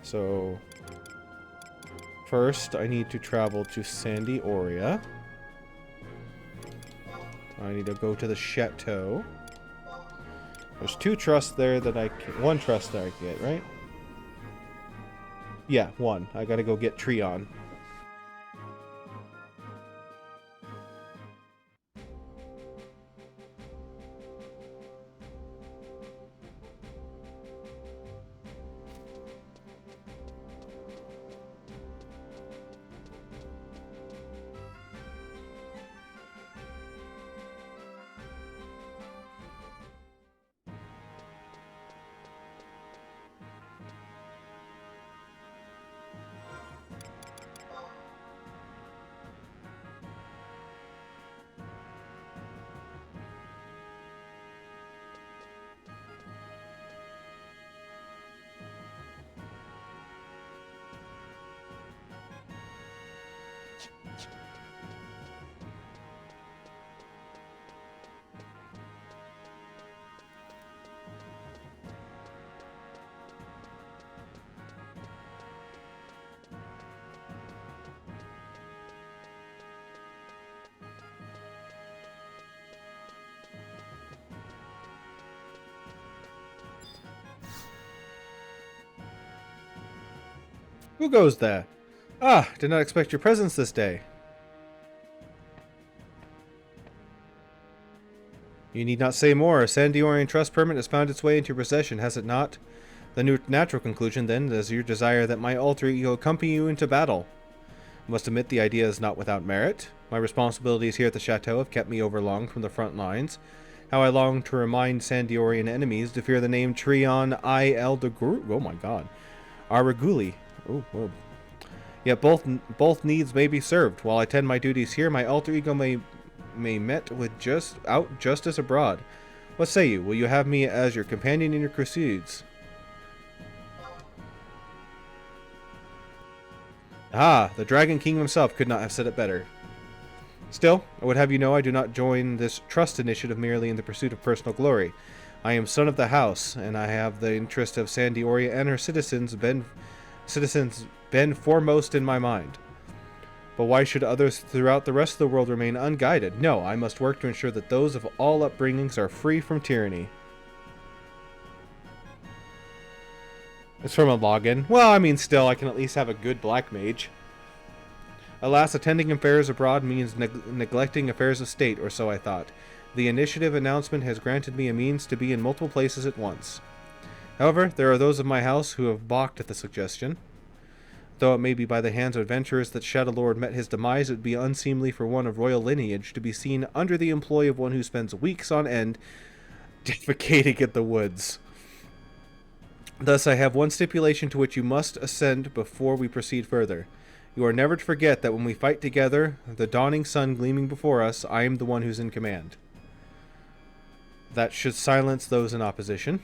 So, first I need to travel to Sandy Oria. I need to go to the chateau. There's 2 trusts there that I can... 1 trust that I can get, right? Yeah, 1. I gotta go get Treon. Who goes there? Ah, did not expect your presence this day. You need not say more. A Sandiorian trust permit has found its way into your possession, has it not? The new natural conclusion, then, is your desire that my alter ego accompany you into battle. I must admit the idea is not without merit. My responsibilities here at the chateau have kept me overlong from the front lines. How I long to remind Sandiorian enemies to fear the name Treon I Eldegru. Oh my god. Araguli. Oh, whoa. Yet both needs may be served. While I tend my duties here, my alter ego may met with justice abroad. What say you? Will you have me as your companion in your crusades? Ah, the Dragon King himself could not have said it better. Still, I would have you know I do not join this trust initiative merely in the pursuit of personal glory. I am son of the house, and I have the interest of Sandy Oria and her citizens been foremost in my mind. But why should others throughout the rest of the world remain unguided? No, I must work to ensure that those of all upbringings are free from tyranny. It's from a login. Well, I mean, still, I can at least have a good black mage. Alas, attending affairs abroad means neglecting affairs of state, or so I thought. The initiative announcement has granted me a means to be in multiple places at once. However, there are those of my house who have balked at the suggestion. Though it may be by the hands of adventurers that Shadowlord met his demise, it would be unseemly for one of royal lineage to be seen under the employ of one who spends weeks on end defecating in the woods. Thus, I have one stipulation to which you must assent before we proceed further. You are never to forget that when we fight together, the dawning sun gleaming before us, I am the one who's in command. That should silence those in opposition.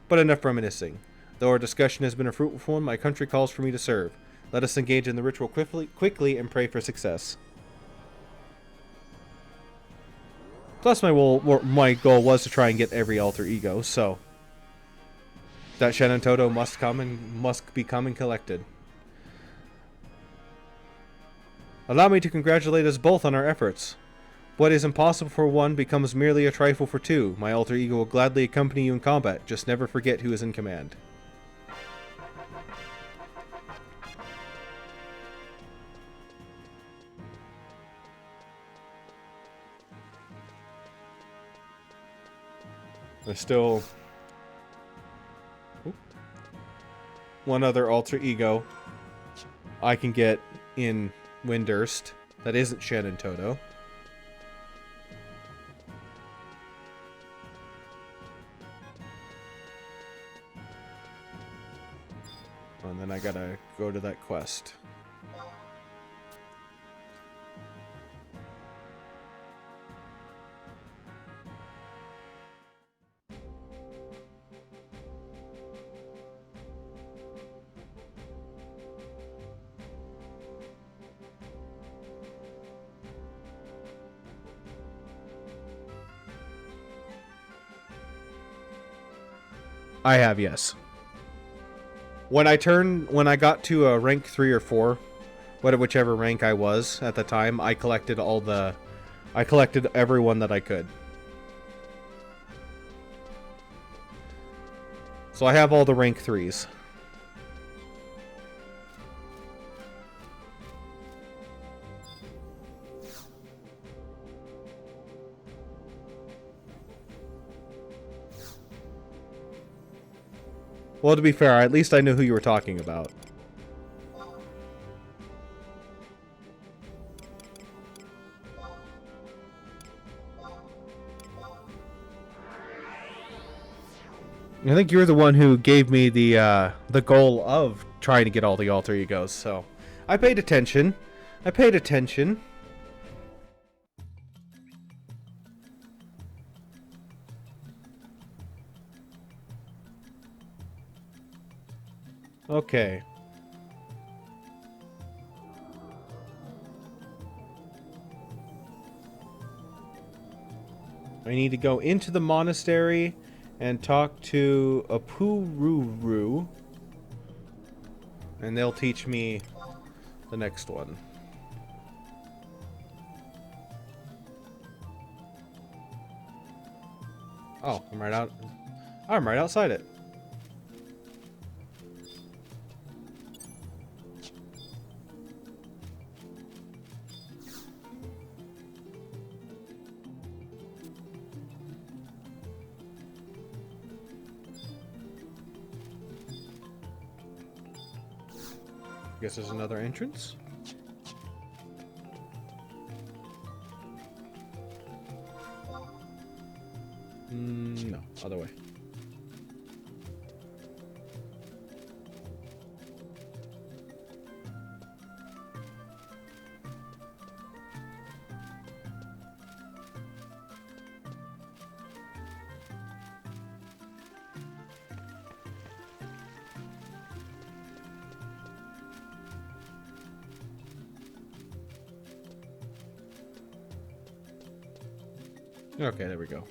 But enough reminiscing. Though our discussion has been a fruitful one, my country calls for me to serve. Let us engage in the ritual quickly and pray for success. Plus, my goal was to try and get every alter ego, so that Shannon Todo must be come and collected. Allow me to congratulate us both on our efforts. What is impossible for one becomes merely a trifle for two. My alter ego will gladly accompany you in combat. Just never forget who is in command. There's still one other alter ego I can get in Windurst that isn't Shannon Todo. And then I gotta go to that quest. I have, yes. When I got to a rank 3 or 4, whichever rank I was at the time, I collected everyone that I could. So I have all the rank 3s. Well, to be fair, at least I knew who you were talking about. I think you're the one who gave me the goal of trying to get all the alter egos, so I paid attention. I paid attention. Okay. I need to go into the monastery and talk to Apururu, and they'll teach me the next one. Oh, I'm right outside it. Guess there's another entrance. No, other way. Okay, there we go.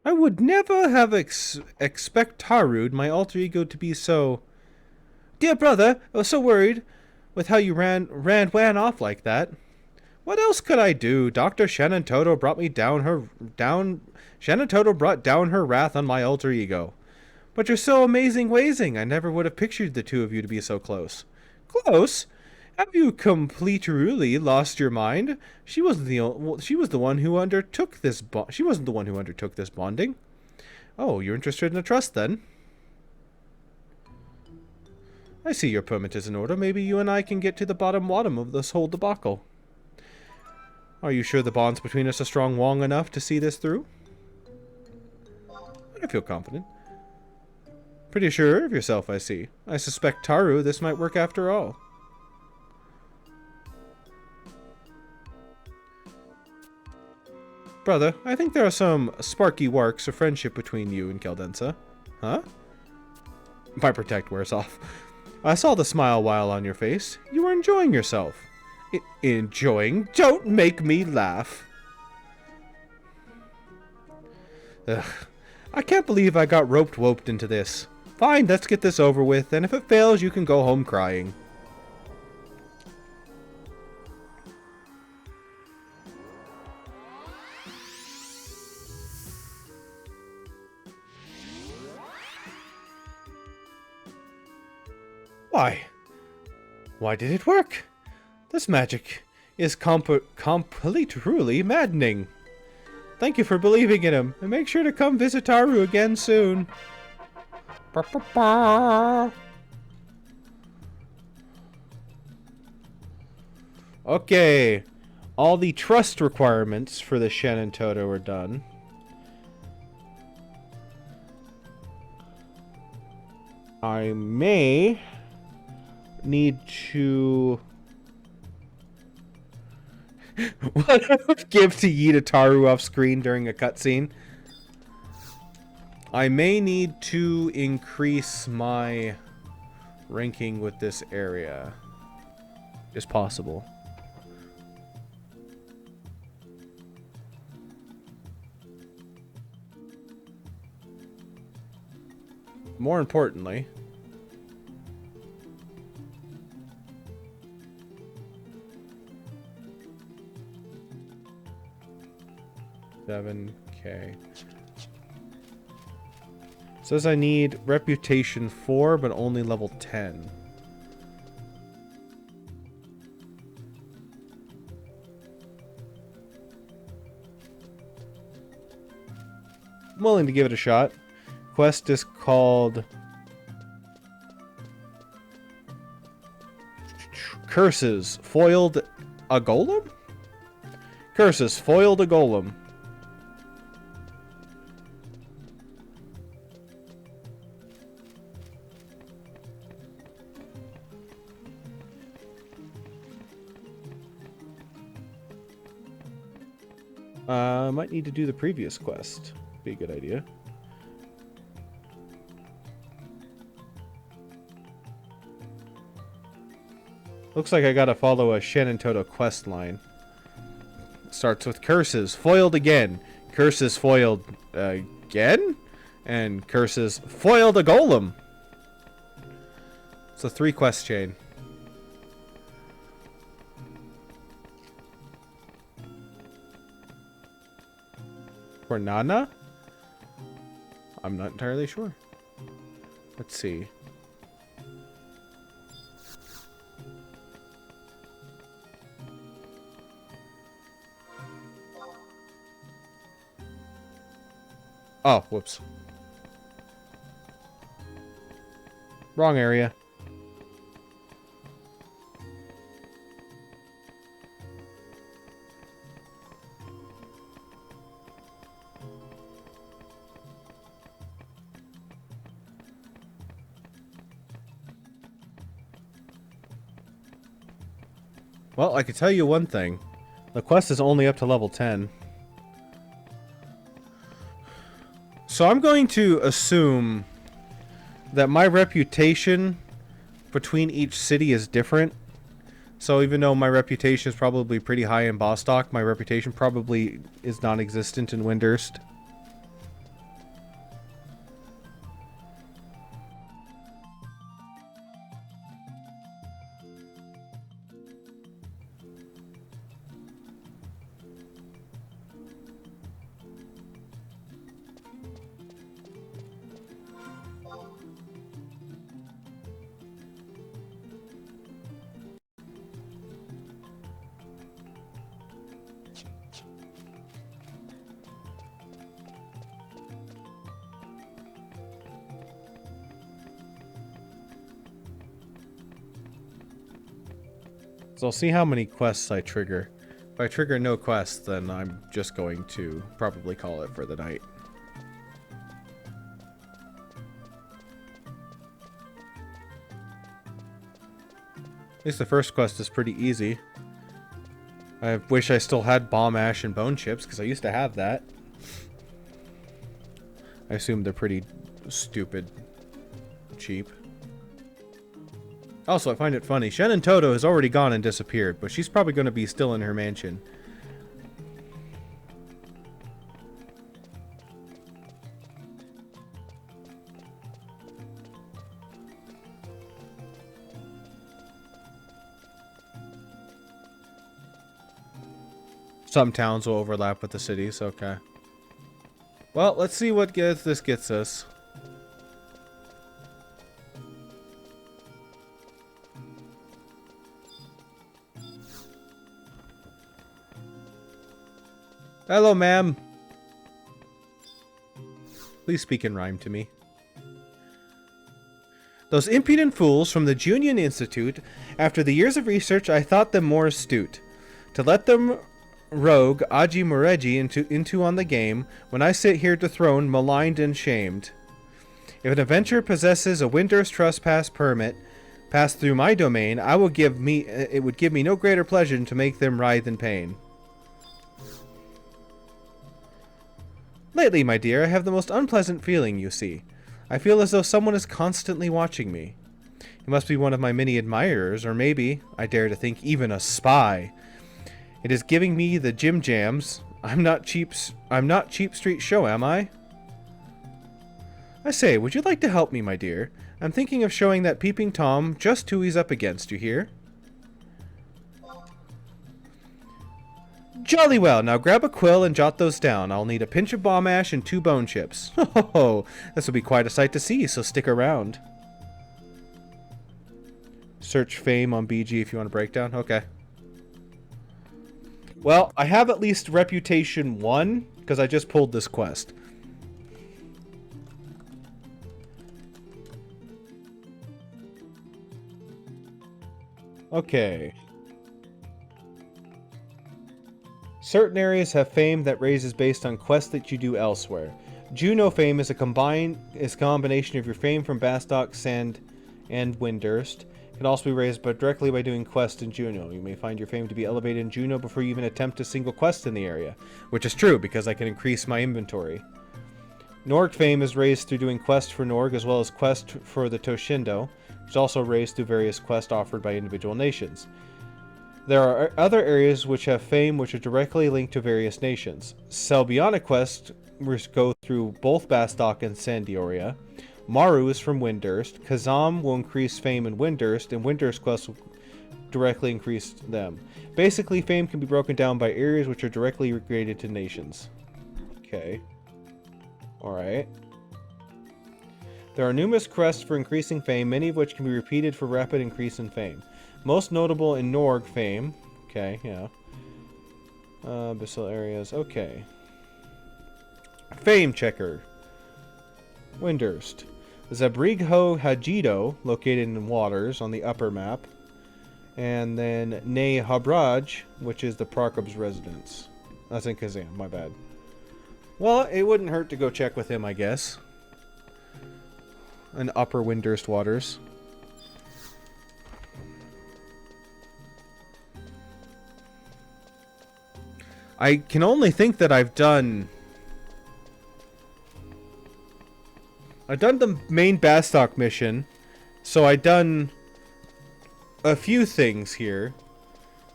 I would never have expected my alter ego to be so... Dear brother, I was so worried with how you ran off like that. What else could I do? Dr. Shannon Toto brought down her wrath on my alter ego. But you're so amazing wazing. I never would have pictured the two of you to be so close. Close? Have you completely lost your mind? She was the one who undertook this she wasn't the one who undertook this bonding. Oh, you're interested in a trust then? I see your permit is in order. Maybe you and I can get to the bottom of this whole debacle. Are you sure the bonds between us are strong long enough to see this through? I feel confident. Pretty sure of yourself, I see. I suspect Taru, this might work after all. Brother, I think there are some sparky works of friendship between you and Keldensa. Huh? My protect wears off. I saw the smile while on your face. You were enjoying yourself. Enjoying? Don't make me laugh. Ugh. I can't believe I got roped into this. Fine, let's get this over with, and if it fails, you can go home crying. Why did it work? This magic is completely maddening. Thank you for believing in him, and make sure to come visit Taru again soon. Okay, all the trust requirements for the Shannon Toto are done. I may need to... What I would give to yeet a Taru off screen during a cutscene. I may need to increase my ranking with this area. Is possible. More importantly, $7K. Says I need reputation 4, but only level 10. I'm willing to give it a shot. Quest is called Curses Foiled a Golem? Curses Foiled a Golem. Might need to do the previous quest. Be a good idea. Looks like I gotta follow a Shenandoah quest line. Starts with curses foiled again, curses foiled again, and curses foiled a golem. It's a 3 quest chain. For Nana? I'm not entirely sure. Let's see. Oh, whoops. Wrong area. Well, I can tell you one thing. The quest is only up to level 10. So I'm going to assume that my reputation between each city is different. So even though my reputation is probably pretty high in Bostock, my reputation probably is non-existent in Windurst. So I'll see how many quests I trigger. If I trigger no quests, then I'm just going to probably call it for the night. At least the first quest is pretty easy. I wish I still had Bomb Ash and Bone Chips, because I used to have that. I assume they're pretty stupid cheap. Also, I find it funny. Shenandoah has already gone and disappeared, but she's probably going to be still in her mansion. Some towns will overlap with the cities, okay. Well, let's see what this gets us. Hello, ma'am. Please speak in rhyme to me. Those impudent fools from the Junion Institute, after the years of research, I thought them more astute. To let them rogue Aji Mureji into on the game, when I sit here dethroned, maligned, and shamed. If an adventurer possesses a Windurst trespass permit, pass through my domain, it would give me no greater pleasure to make them writhe in pain. Lately, my dear, I have the most unpleasant feeling, you see. I feel as though someone is constantly watching me. It must be one of my many admirers, or maybe, I dare to think, even a spy. It is giving me the Jim Jams. I'm not cheap street show, am I? I say, would you like to help me, my dear? I'm thinking of showing that peeping Tom just who he's up against, you hear? Jolly well, now grab a quill and jot those down. I'll need a pinch of bomb ash and 2 bone chips. Ho, this will be quite a sight to see, so stick around. Search fame on BG if you want a breakdown. Okay. Well, I have at least reputation 1, because I just pulled this quest. Okay. Certain areas have fame that raises based on quests that you do elsewhere. Juno fame is a combination of your fame from Bastok, Sand, and Windurst. It can also be raised directly by doing quests in Juno. You may find your fame to be elevated in Juno before you even attempt a single quest in the area, which is true because I can increase my inventory. Norg fame is raised through doing quests for Norg as well as quests for the Toshindo, which is also raised through various quests offered by individual nations. There are other areas which have fame which are directly linked to various nations. Selbiana quests go through both Bastok and Sandioria. Maru is from Windurst. Kazam will increase fame in Windurst, and Windurst quests will directly increase them. Basically, fame can be broken down by areas which are directly related to nations. Okay. Alright. There are numerous quests for increasing fame, many of which can be repeated for rapid increase in fame. Most notable in Norg fame. Okay, yeah. Abyssal areas. Okay. Fame checker. Windurst. Zabrigho Hajido, located in waters on the upper map. And then Ne Habraj, which is the Prakob's residence. That's in Kazan, my bad. Well, it wouldn't hurt to go check with him, I guess. In upper Windurst waters. I can only think that I've done the main Bastok mission, so I've done a few things here.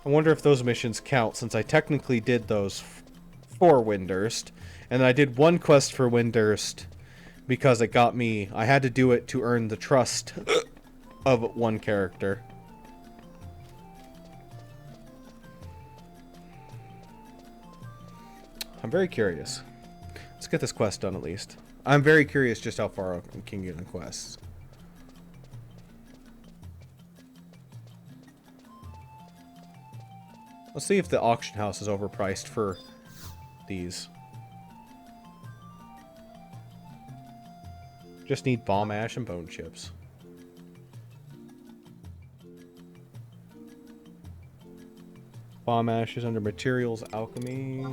I wonder if those missions count, since I technically did those for Windurst, and I did one quest for Windurst because it got me. I had to do it to earn the trust of one character. I'm very curious. Let's get this quest done at least. I'm very curious just how far I can get in quests. Let's see if the auction house is overpriced for these. Just need bomb ash and bone chips. Bomb ash is under materials alchemy.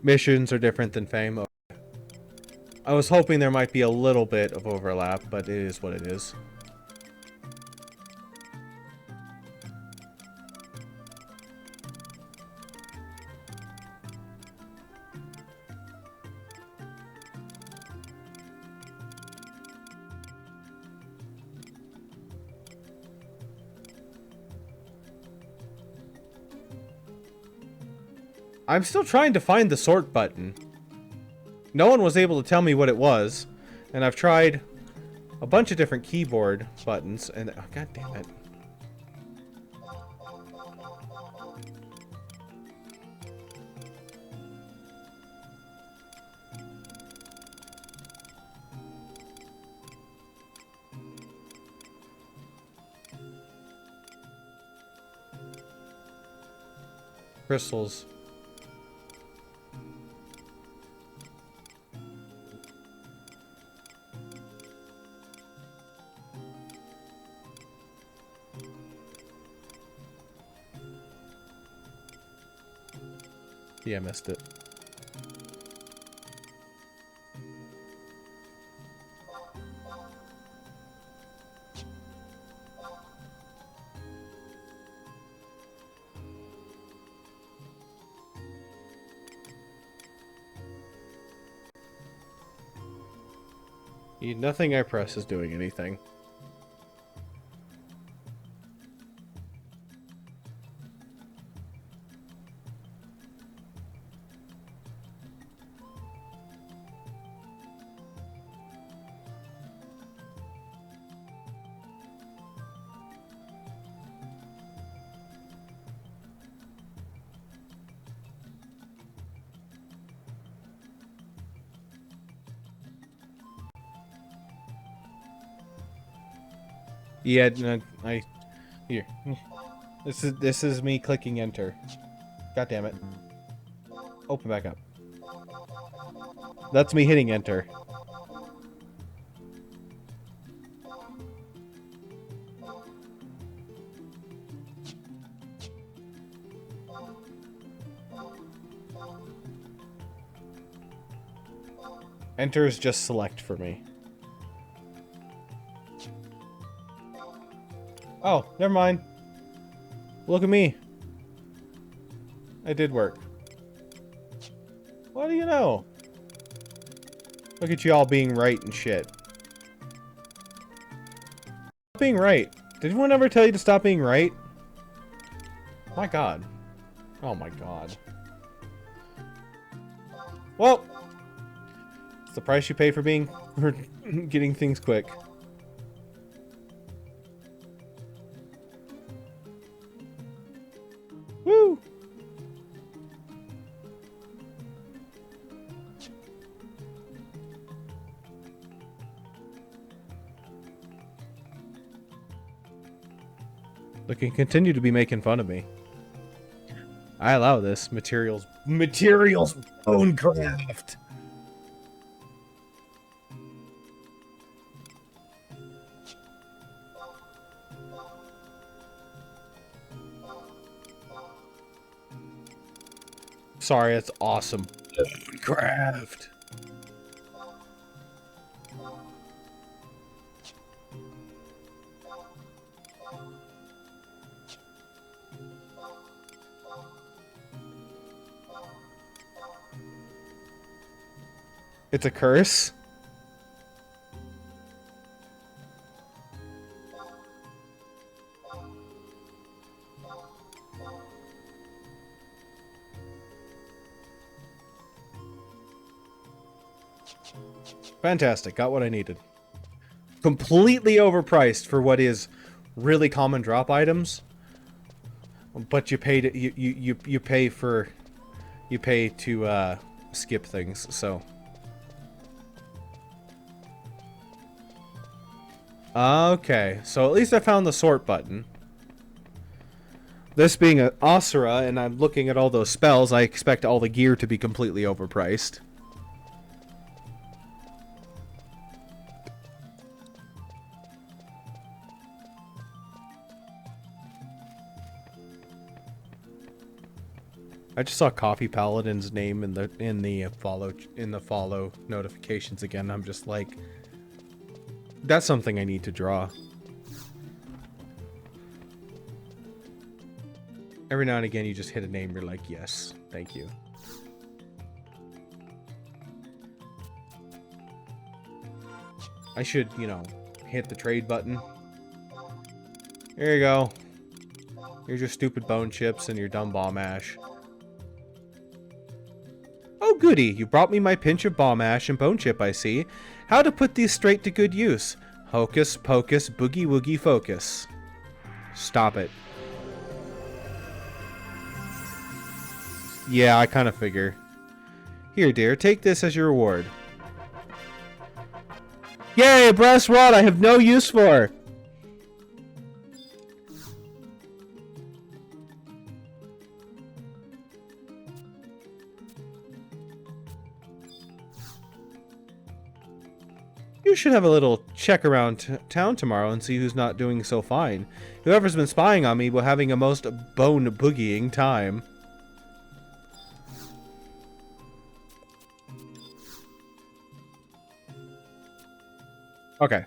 Missions are different than fame. Okay. I was hoping there might be a little bit of overlap, but it is what it is. I'm still trying to find the sort button. No one was able to tell me what it was, and I've tried a bunch of different keyboard buttons, and oh, god damn it. Crystals. Yeah, missed it. Nothing I press is doing anything. Yeah, no, here. This is me clicking enter. God damn it. Open back up. That's me hitting enter. Enter is just select for me. Oh, never mind. Look at me. I did work. What do you know? Look at you all being right and shit. Stop being right. Did anyone ever tell you to stop being right? My god. Oh my god. Well, it's the price you pay for being for getting things quick. Woo! They can continue to be making fun of me. I allow this. Materials bone craft. Sorry, it's awesome. Craft. It's a curse? Fantastic, got what I needed. Completely overpriced for what is really common drop items. But you pay to you pay for to skip things, so. Okay, so at least I found the sort button. This being an Asura, and I'm looking at all those spells, I expect all the gear to be completely overpriced. I just saw Coffee Paladin's name in the follow notifications again. I'm just like, that's something I need to draw. Every now and again, you just hit a name, you're like, yes, thank you. I should, you know, hit the trade button. Here you go. Here's your stupid bone chips and your dumb bomb ash. Oh goody, you brought me my pinch of bomb ash and bone chip, I see. How to put these straight to good use. Hocus pocus boogie woogie focus. Stop it. Yeah, I kind of figure. Here, dear, take this as your reward. Yay, a brass rod I have no use for! You should have a little check around town tomorrow and see who's not doing so fine. Whoever's been spying on me will having a most bone boogieing time. Okay.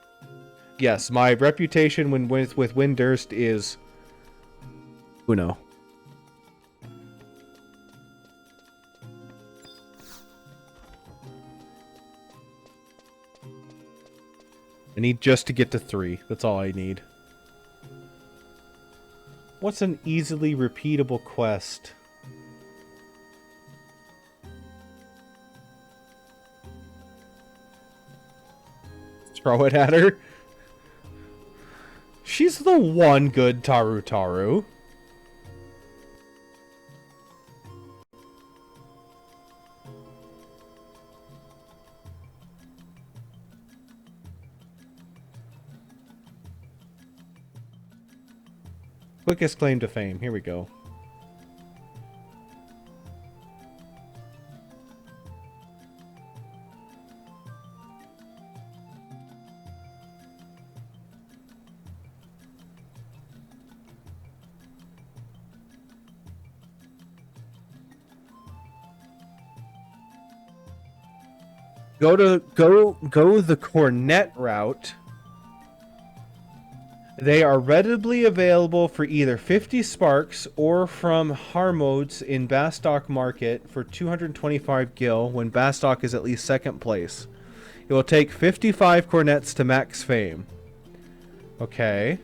Yes, my reputation when with Windurst is uno. I need just to get to 3. That's all I need. What's an easily repeatable quest? Throw it at her. She's the one good Tarutaru. Quickest claim to fame. Here we go. Go the Cornet route. They are readily available for either 50 sparks or from Harmodes in Bastock Market for 225 gil when Bastock is at least second place. It will take 55 cornets to max fame. Okay.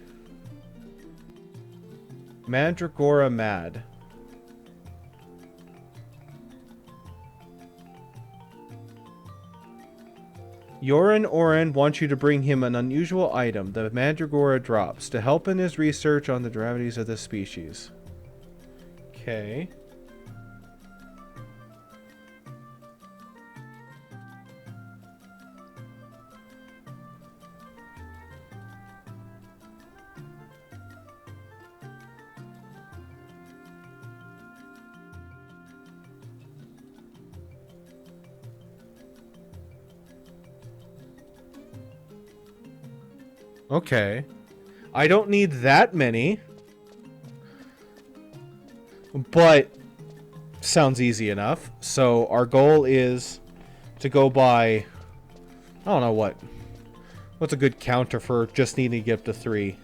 Mandragora Mad. Yoran Oren wants you to bring him an unusual item, the Mandragora Drops, to help in his research on the rarities of this species. Okay. Okay. I don't need that many. But sounds easy enough. So our goal is to go by... I don't know what. What's a good counter for just needing to get up to 3?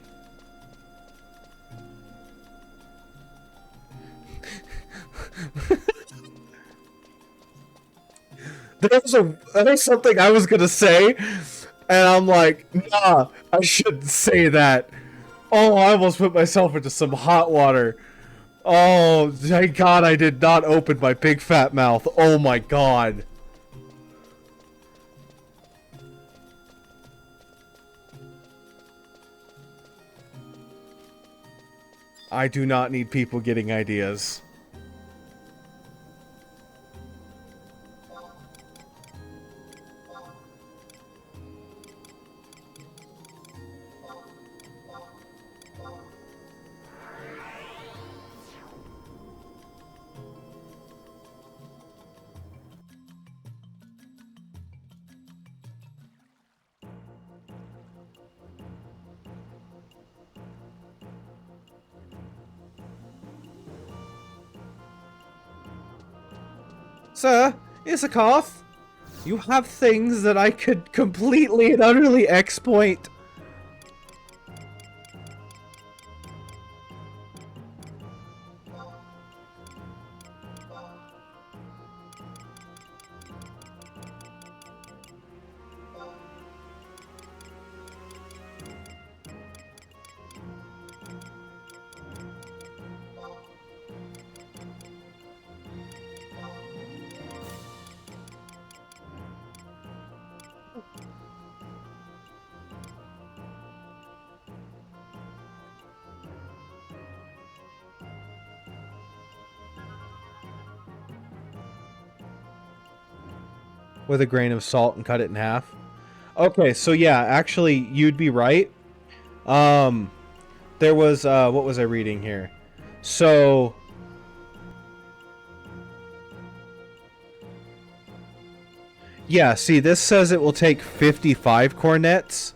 There's something I was gonna say, and I'm like, nah, I shouldn't say that. Oh, I almost put myself into some hot water. Oh, thank God I did not open my big fat mouth. Oh my God. I do not need people getting ideas. Sir, Issakoff, you have things that I could completely and utterly exploit. With a grain of salt and cut it in half. Okay, so yeah, actually, you'd be right. There was, what was I reading here? So... yeah, see, this says it will take 55 cornets,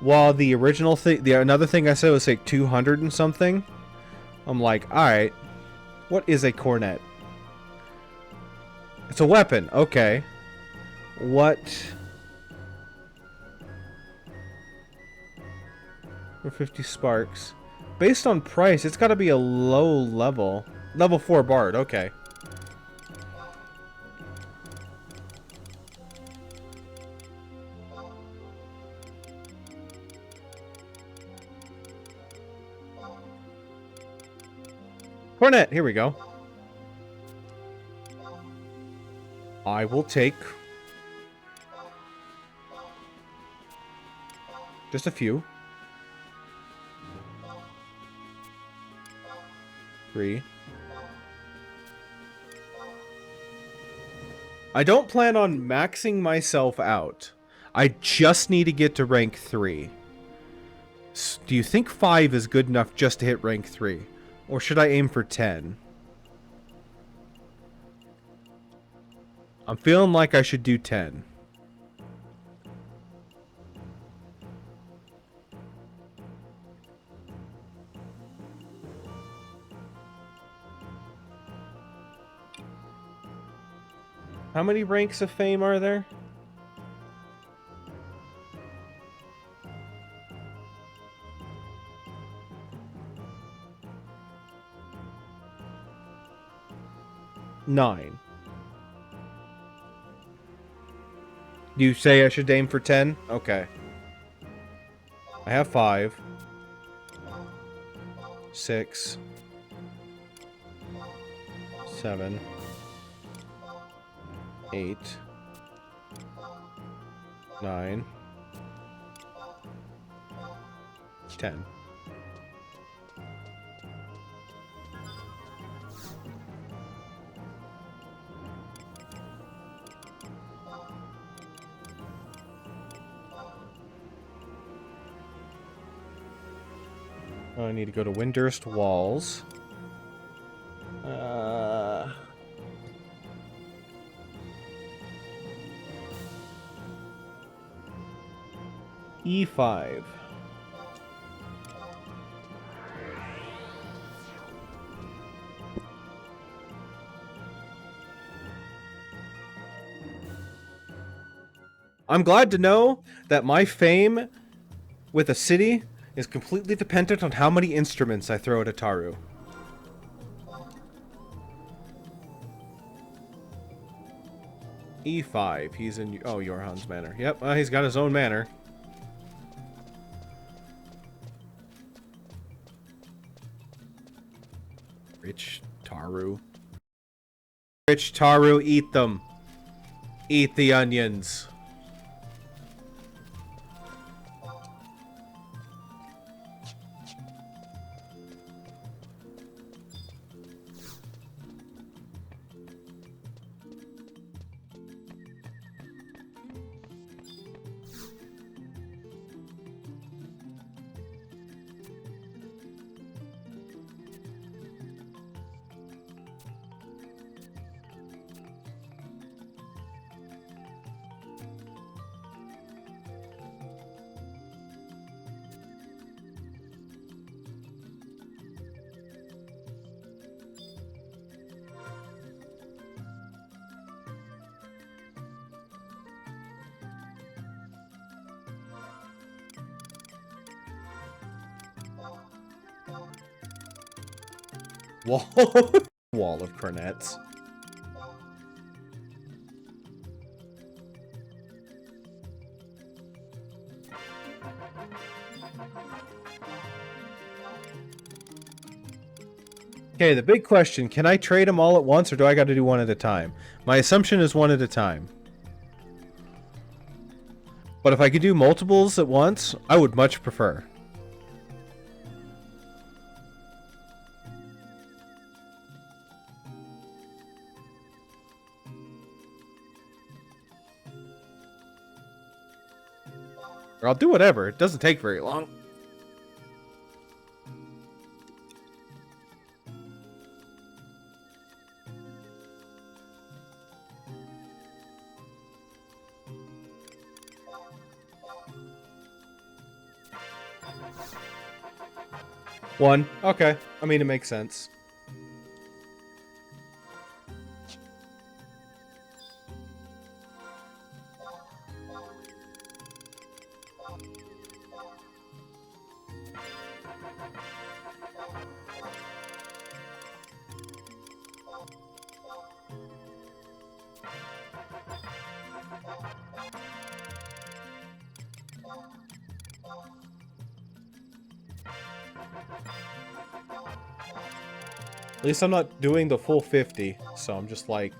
while the original thing, another thing I said was like 200 and something. I'm like, alright, what is a cornet? It's a weapon, okay. What? For 50 sparks. Based on price, it's got to be a low level. Level 4 bard, okay. Cornet, here we go. I will take just a few. 3. I don't plan on maxing myself out. I just need to get to rank 3. Do you think 5 is good enough just to hit rank 3? Or should I aim for 10? I'm feeling like I should do 10. How many ranks of fame are there? Nine. Do you say I should aim for 10? Okay. I have 5. 6. 7. 8. 9. 10. I need to go to Windurst Walls. E5. I'm glad to know that my fame with a city is completely dependent on how many instruments I throw at Ataru. E5. He's in... Oh, Yorhan's manor. Yep, he's got his own manor. Rich Taru. Rich Taru, eat them. Eat the onions. Wall, wall of cornets. Okay, the big question, can I trade them all at once or do I got to do one at a time? My assumption is one at a time. But if I could do multiples at once, I would much prefer. Or I'll do whatever. It doesn't take very long. One. Okay. I mean, it makes sense. At least I'm not doing the full 50, so I'm just like...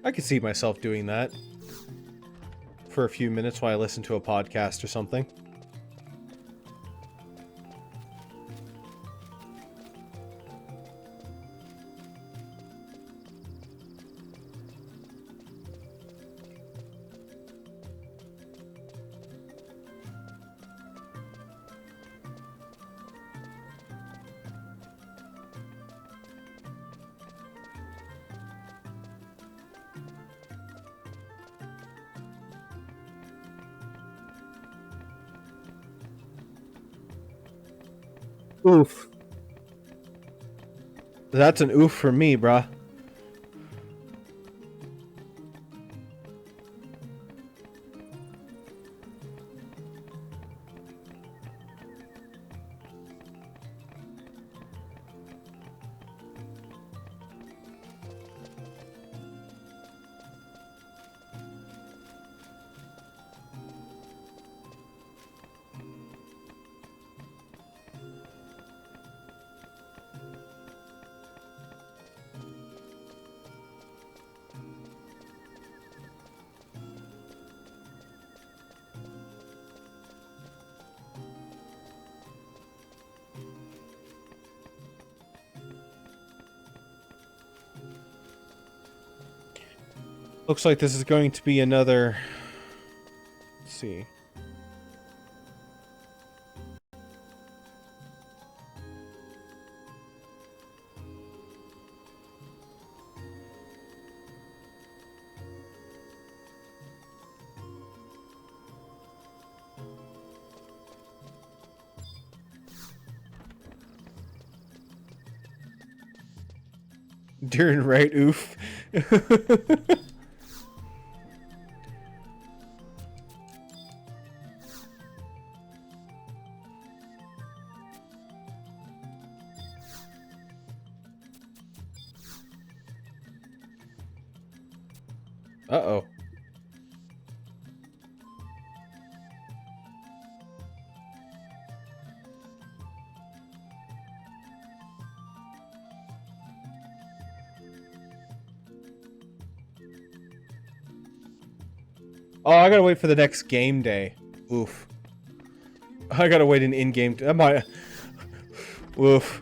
I could see myself doing that for a few minutes while I listen to a podcast or something. Oof. That's an oof for me, bruh. Looks like this is going to be another... Let's see. Darn right, oof. Uh-oh. Oh, I gotta wait for the next game day. Oof. I gotta wait an in-game... Am I... Oof.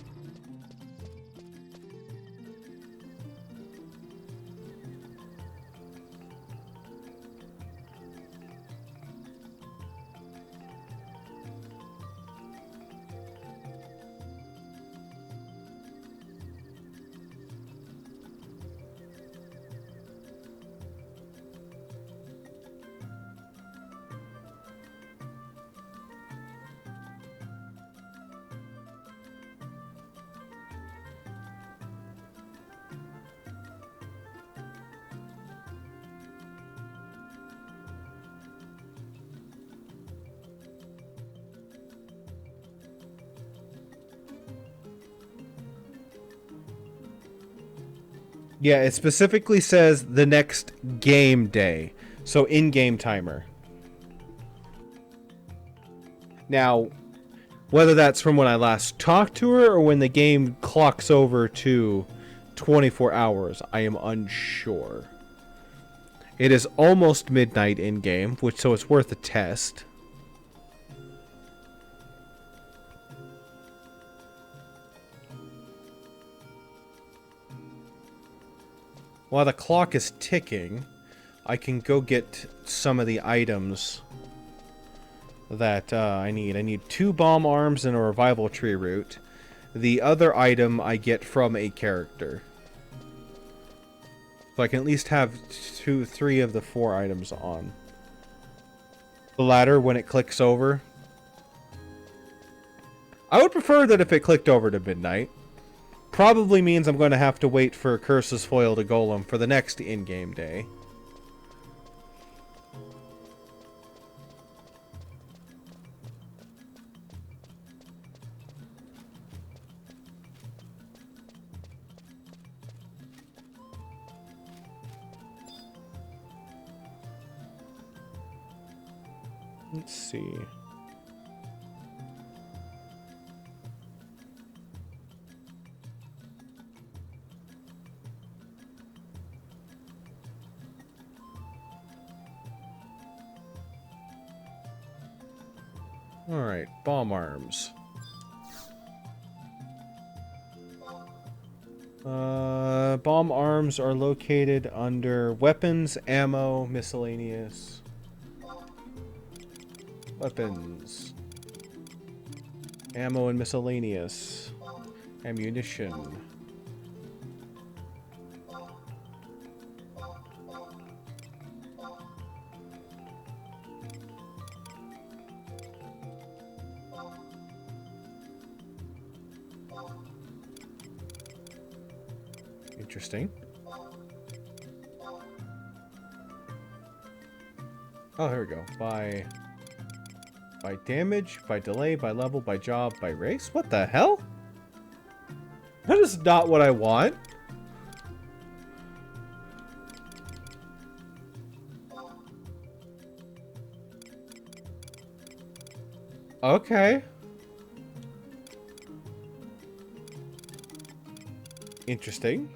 Yeah, it specifically says the next game day. So in-game timer. Now, whether that's from when I last talked to her or when the game clocks over to 24 hours, I am unsure. It is almost midnight in-game, which so it's worth a test. While the clock is ticking, I can go get some of the items that I need. I need 2 bomb arms and a revival tree root. The other item I get from a character. So I can at least have 3 of the 4 items on. The ladder, when it clicks over. I would prefer that if it clicked over to midnight. Probably means I'm going to have to wait for Curse's Foil to Golem for the next in-game day. Let's see. Alright, bomb arms. Bomb arms are located under weapons, ammo, miscellaneous. Weapons. Ammo and miscellaneous. Ammunition. Interesting. Oh, here we go. By damage, by delay, by level, by job, by race? What the hell? That is not what I want. Okay. Interesting.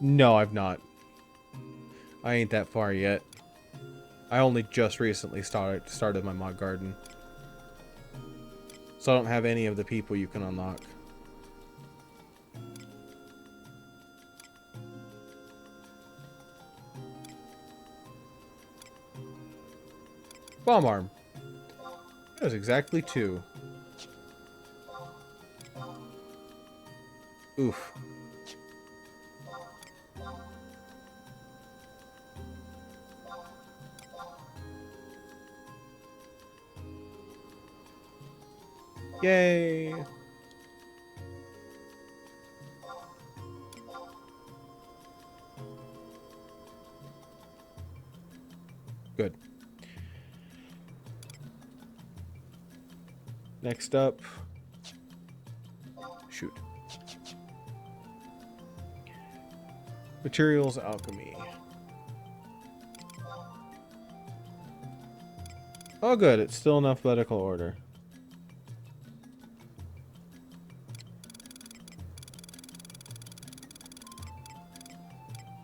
No, I've not. I ain't that far yet. I only just recently started my mod garden. So I don't have any of the people you can unlock. Bomb arm. That was exactly 2. Oof. Yay! Good. Next up. Shoot. Materials alchemy. Oh good, it's still in alphabetical order.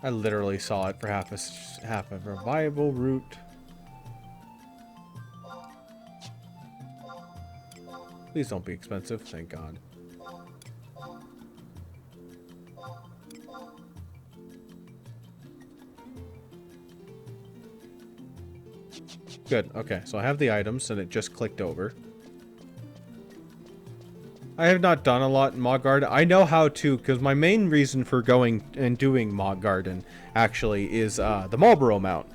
I literally saw it for half a revival route. Please don't be expensive, thank God. Good, okay, so I have the items and it just clicked over. I have not done a lot in Mod Garden. I know how to, because my main reason for going and doing Mod Garden, actually, is the Marlboro mount.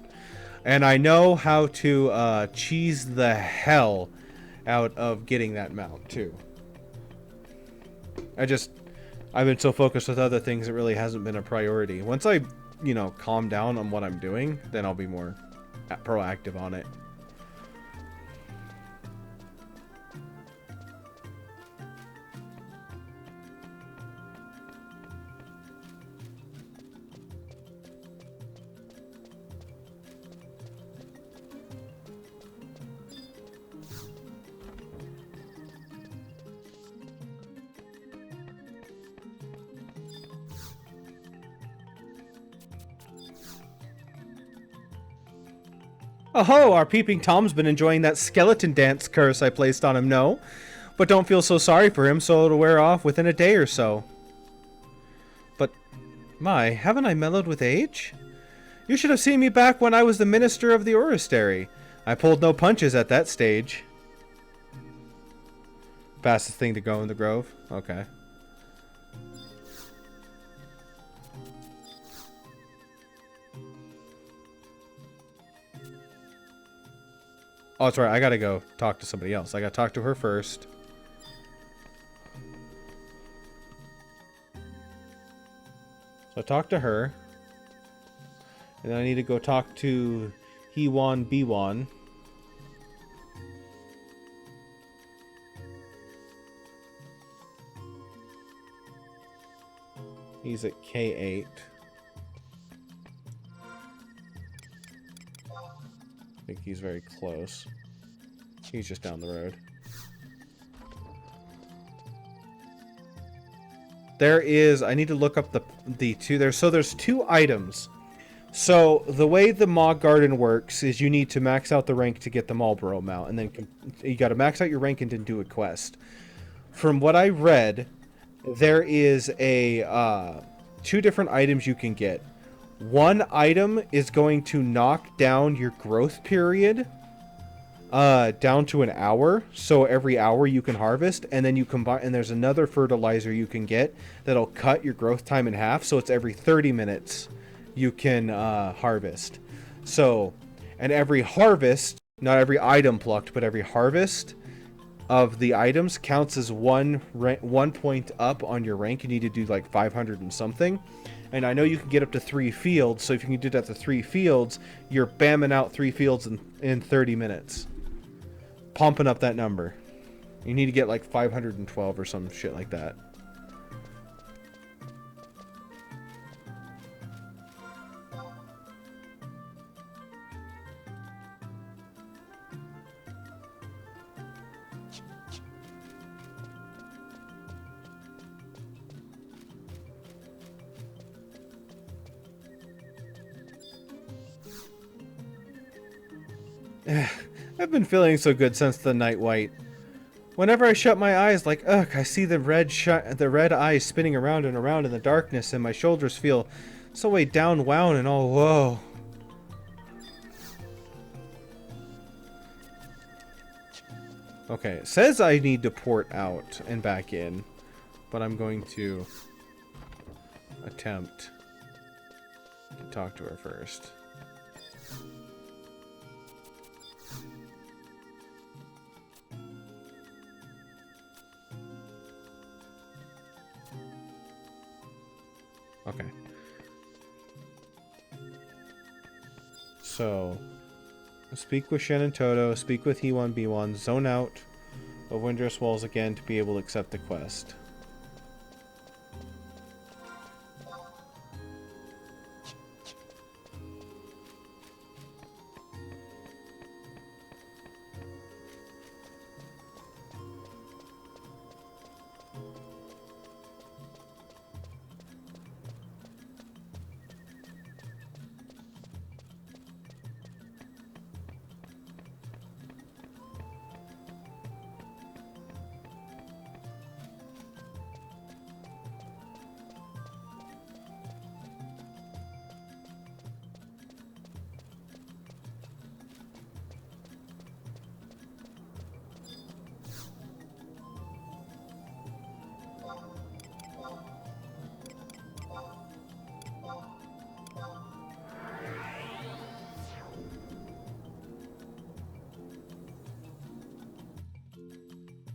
And I know how to cheese the hell out of getting that mount, too. I've been so focused with other things, it really hasn't been a priority. Once I, you know, calm down on what I'm doing, then I'll be more proactive on it. Oh, our peeping Tom's been enjoying that skeleton dance curse I placed on him, no? But don't feel so sorry for him, so it'll wear off within a day or so. But My, haven't I mellowed with age? You should have seen me back when I was the minister of the Oristary. I pulled no punches at that stage. Fastest thing to go in the Grove? Okay. Oh, that's right. I gotta go talk to somebody else. I gotta talk to her first. So I talk to her. And then I need to go talk to Hewan Biwan. He's at K8. I think he's very close. He's just down the road. There is... I need to look up the two there. So there's two items. So the way the Mog Garden works is you need to max out the rank to get the Marlboro mount. And then you got to max out your rank and then do a quest. From what I read, there is a two different items you can get. One item is going to knock down your growth period down to an hour, so every hour you can harvest, and then you combine, and there's another fertilizer you can get that'll cut your growth time in half, so it's every 30 minutes you can harvest. So, and every harvest, not every item plucked, but every harvest of the items counts as one point up on your rank. You need to do like 500 and something. And I know you can get up to 3 fields, so if you can do that to 3 fields, you're bamming out 3 fields in 30 minutes. Pumping up that number. You need to get like 512 or some shit like that. I've been feeling so good since the Night White. Whenever I shut my eyes, like, ugh, I see the red eyes spinning around and around in the darkness, and my shoulders feel so way down, wound, and all whoa. Okay, it says I need to port out and back in, but I'm going to attempt to talk to her first. Okay. So, speak with Shen and Toto, speak with He1B1, zone out of Windrest Walls again to be able to accept the quest.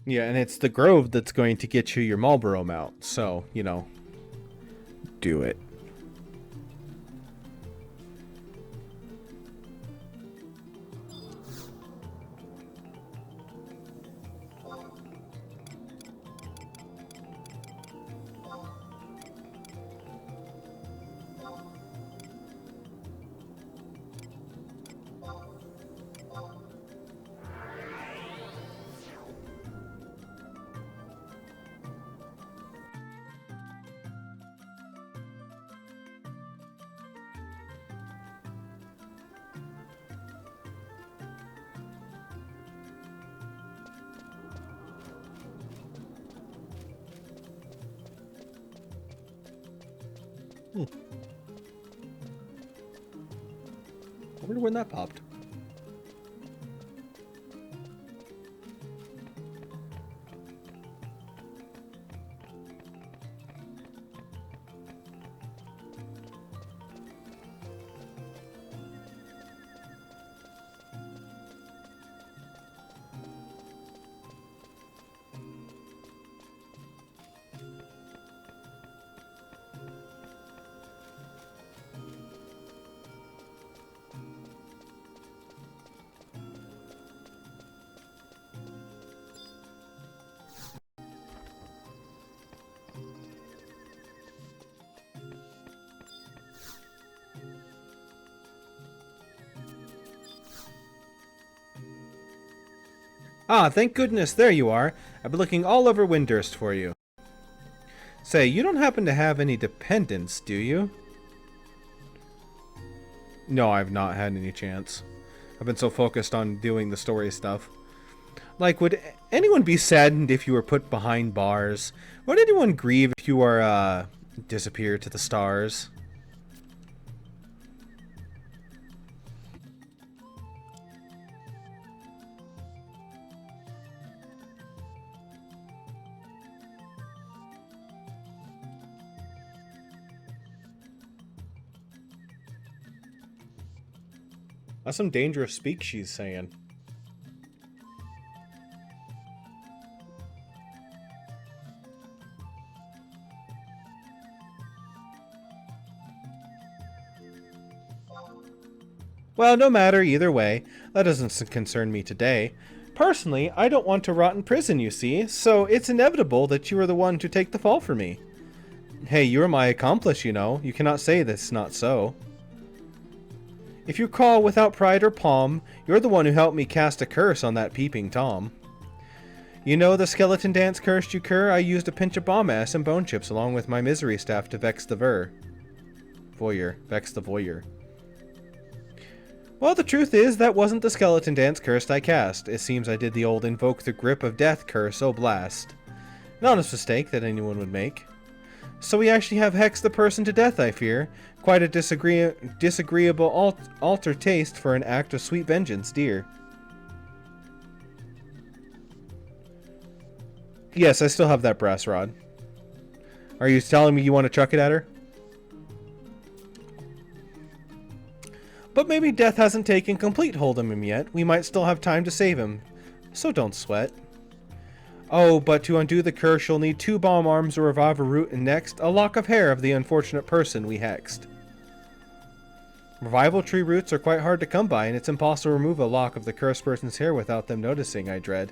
Yeah, and it's the Grove that's going to get you your Marlboro mount, so, you know, do it. I wonder when that popped. Ah, thank goodness, there you are. I've been looking all over Windurst for you. Say, you don't happen to have any dependents, do you? No, I've not had any chance. I've been so focused on doing the story stuff. Like, would anyone be saddened if you were put behind bars? Would anyone grieve if you were, disappeared to the stars? That's some dangerous speak she's saying. Well, no matter, either way. That doesn't concern me today. Personally, I don't want to rot in prison, you see, so it's inevitable that you are the one to take the fall for me. Hey, you are my accomplice, you know. You cannot say that's not so. If you call without pride or palm, you're the one who helped me cast a curse on that peeping Tom. You know the skeleton dance cursed you cur? I used a pinch of bomb ass and bone chips along with my misery staff to vex the voyeur. Well, the truth is, that wasn't the skeleton dance curse I cast. It seems I did the old invoke the grip of death curse, oh blast. An honest mistake that anyone would make. So we actually have hexed the person to death, I fear. Quite a disagreeable alter taste for an act of sweet vengeance, dear. Yes, I still have that brass rod. Are you telling me you want to chuck it at her? But maybe death hasn't taken complete hold of him yet. We might still have time to save him. So don't sweat. Oh, but to undo the curse, you'll need 2 bomb arms, a reviver root, and next, a lock of hair of the unfortunate person we hexed. Revival tree roots are quite hard to come by, and it's impossible to remove a lock of the cursed person's hair without them noticing, I dread.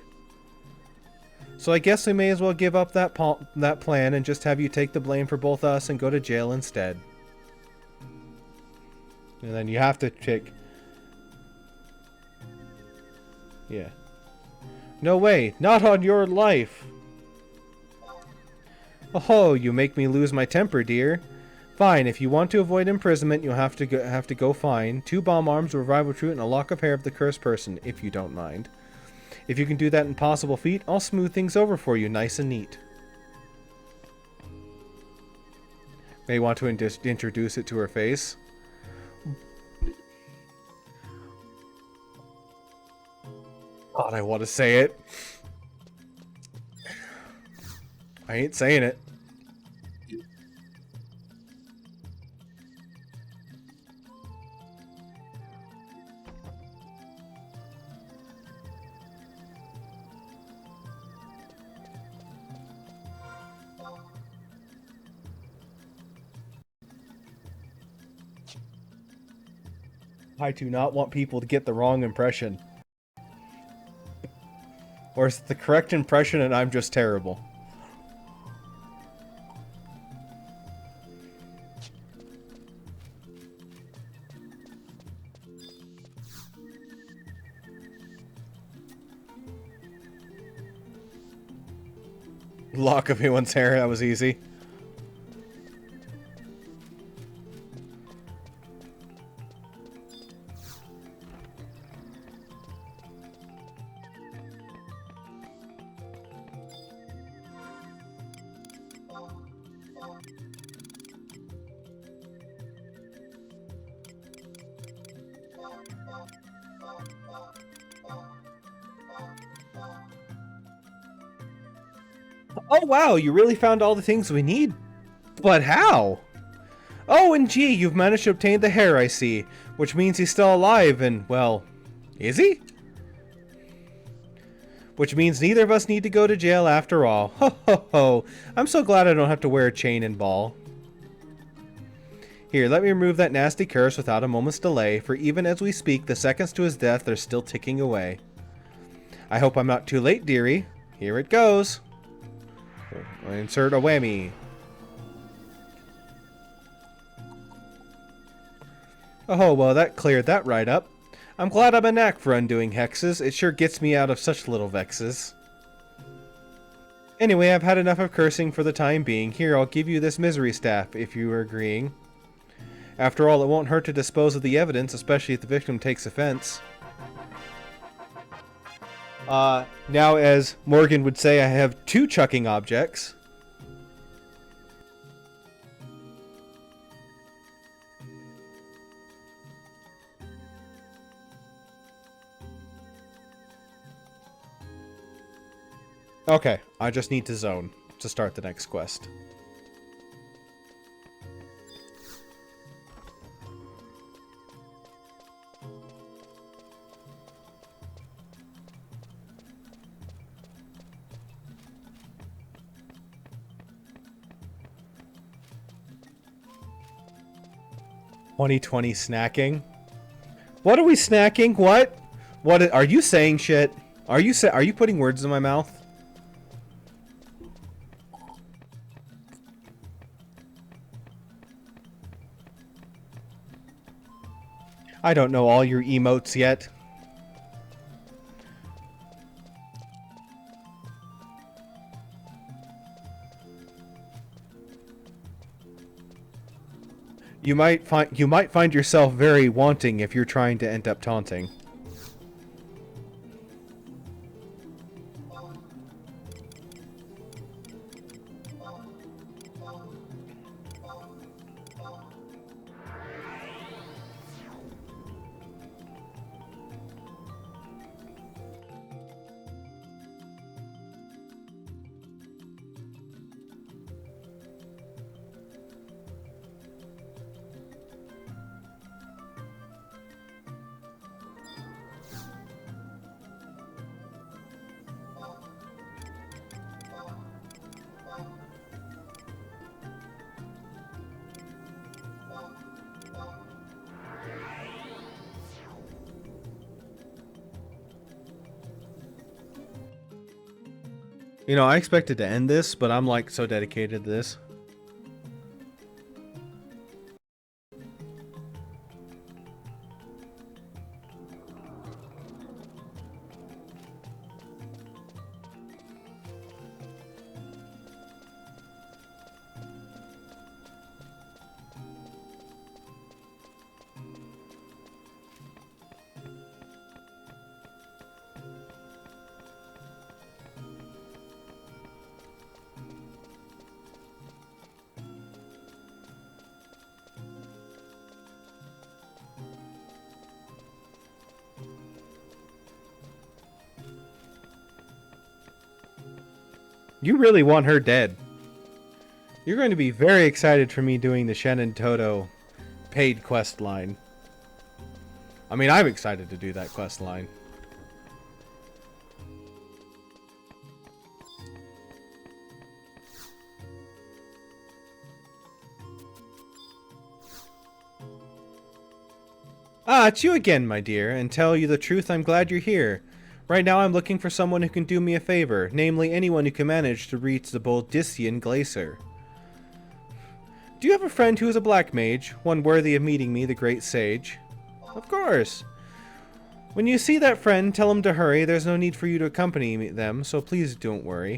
So I guess we may as well give up that plan and just have you take the blame for both us and go to jail instead. And then you have to check. Yeah. No way, not on your life. Oh, you make me lose my temper, dear. Fine, if you want to avoid imprisonment, you'll have to go find 2 bomb arms, a revival root, and a lock of hair of the cursed person, if you don't mind. If you can do that impossible feat, I'll smooth things over for you, nice and neat. May want to introduce it to her face. God, I want to say it. I ain't saying it. I do not want people to get the wrong impression. Or is it the correct impression and I'm just terrible? Lock of anyone's hair, that was easy. Oh wow, you really found all the things we need? But how? Oh, and gee, you've managed to obtain the hair, I see. Which means he's still alive and, well, is he? Which means neither of us need to go to jail after all. Ho ho ho. I'm so glad I don't have to wear a chain and ball. Here, let me remove that nasty curse without a moment's delay, for even as we speak, the seconds to his death are still ticking away. I hope I'm not too late, dearie. Here it goes. Insert a whammy. Oh, well, that cleared that right up. I'm glad I'm a knack for undoing hexes. It sure gets me out of such little vexes. Anyway, I've had enough of cursing for the time being. Here, I'll give you this misery staff, if you are agreeing. After all, it won't hurt to dispose of the evidence, especially if the victim takes offense. Now, as Morgan would say, I have two chucking objects. Okay, I just need to zone to start the next quest. "2020 snacking? What are we snacking? What? What are you saying shit? Are you putting words in my mouth? I don't know all your emotes yet. You might find yourself very wanting if you're trying to end up taunting. You know, I expected to end this, but I'm like so dedicated to this. You really want her dead. You're going to be very excited for me doing the Shen Todo paid quest line. I mean, I'm excited to do that quest line. Ah, it's you again, my dear, and tell you the truth, I'm glad you're here. Right now I'm looking for someone who can do me a favor, namely anyone who can manage to reach the Boldisian Glacier. Do you have a friend who is a black mage, one worthy of meeting me, the great sage? Of course. When you see that friend, tell him to hurry. There's no need for you to accompany them, so please don't worry.